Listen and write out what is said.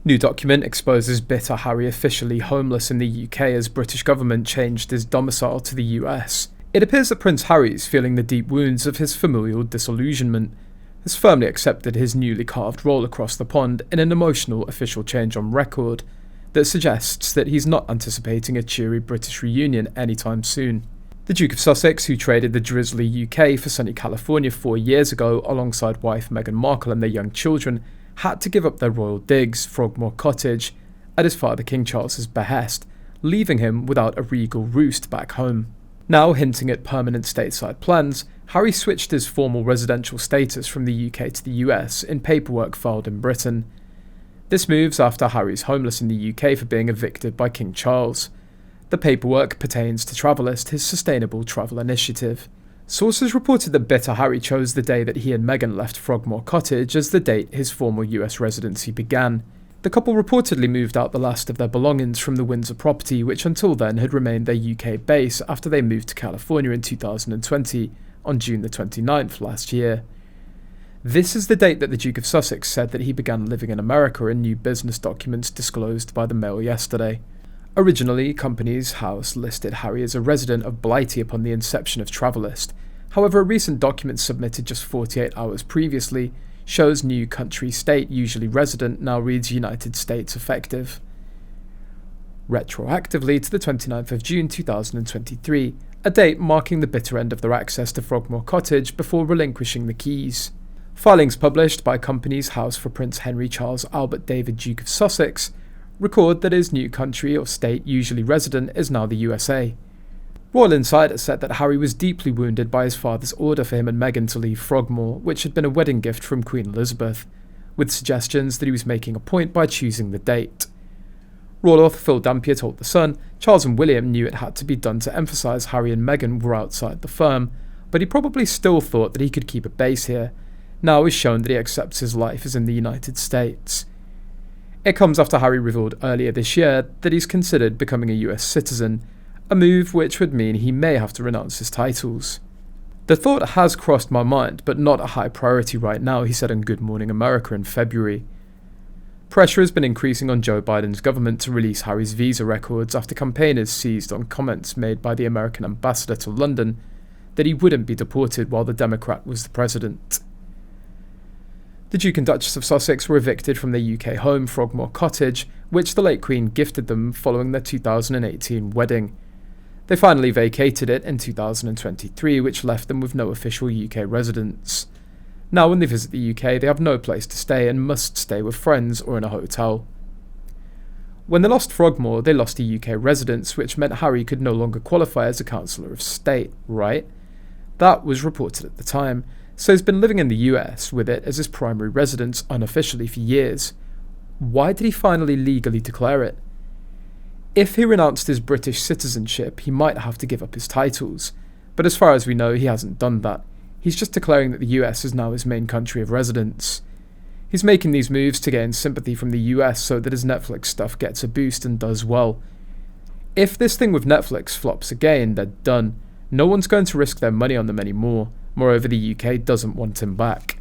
New document exposes bitter Harry officially homeless in the UK as British government changed his domicile to the US. It appears that Prince Harry is feeling the deep wounds of his familial disillusionment, has firmly accepted his newly carved role across the pond in an emotional official change on record that suggests that he's not anticipating a cheery British reunion anytime soon. The Duke of Sussex, who traded the drizzly UK for sunny California 4 years ago alongside wife Meghan Markle and their young children, had to give up their royal digs, Frogmore Cottage, at his father King Charles's behest, leaving him without a regal roost back home. Now hinting at permanent stateside plans, Harry switched his formal residential status from the UK to the US in paperwork filed in Britain. This moves after Harry's homeless in the UK for being evicted by King Charles. The paperwork pertains to Travelist, his sustainable travel initiative. Sources reported that bitter Harry chose the day that he and Meghan left Frogmore Cottage as the date his formal US residency began. The couple reportedly moved out the last of their belongings from the Windsor property, which until then had remained their UK base after they moved to California in 2020, on June the 29th last year. This is the date that the Duke of Sussex said that he began living in America in new business documents disclosed by the Mail yesterday. Originally, Companies House listed Harry as a resident of Blighty upon the inception of Travelist. However, a recent document submitted just 48 hours previously shows new country state usually resident now reads United States effective. Retroactively to the 29th of June 2023, a date marking the bitter end of their access to Frogmore Cottage before relinquishing the keys. Filings published by Companies House for Prince Henry Charles Albert David Duke of Sussex record that his new country or state usually resident is now the USA. Royal Insider said that Harry was deeply wounded by his father's order for him and Meghan to leave Frogmore, which had been a wedding gift from Queen Elizabeth, with suggestions that he was making a point by choosing the date. Royal author Phil Dampier told The Sun, Charles and William knew it had to be done to emphasise Harry and Meghan were outside the firm, but he probably still thought that he could keep a base here. Now he's shown that he accepts his life as in the United States. It comes after Harry revealed earlier this year that he's considered becoming a US citizen, a move which would mean he may have to renounce his titles. The thought has crossed my mind, but not a high priority right now, he said on Good Morning America in February. Pressure has been increasing on Joe Biden's government to release Harry's visa records after campaigners seized on comments made by the American ambassador to London that he wouldn't be deported while the Democrat was the president. The Duke and Duchess of Sussex were evicted from their UK home, Frogmore Cottage, which the late Queen gifted them following their 2018 wedding. They finally vacated it in 2023, which left them with no official UK residence. Now when they visit the UK, they have no place to stay and must stay with friends or in a hotel. When they lost Frogmore, they lost a UK residence, which meant Harry could no longer qualify as a Councillor of State, right? That was reported at the time. So he's been living in the US with it as his primary residence unofficially for years. Why did he finally legally declare it? If he renounced his British citizenship, he might have to give up his titles, but as far as we know, he hasn't done that. He's just declaring that the US is now his main country of residence. He's making these moves to gain sympathy from the US so that his Netflix stuff gets a boost and does well. If this thing with Netflix flops again, they're done. No one's going to risk their money on them anymore. Moreover, the UK doesn't want him back.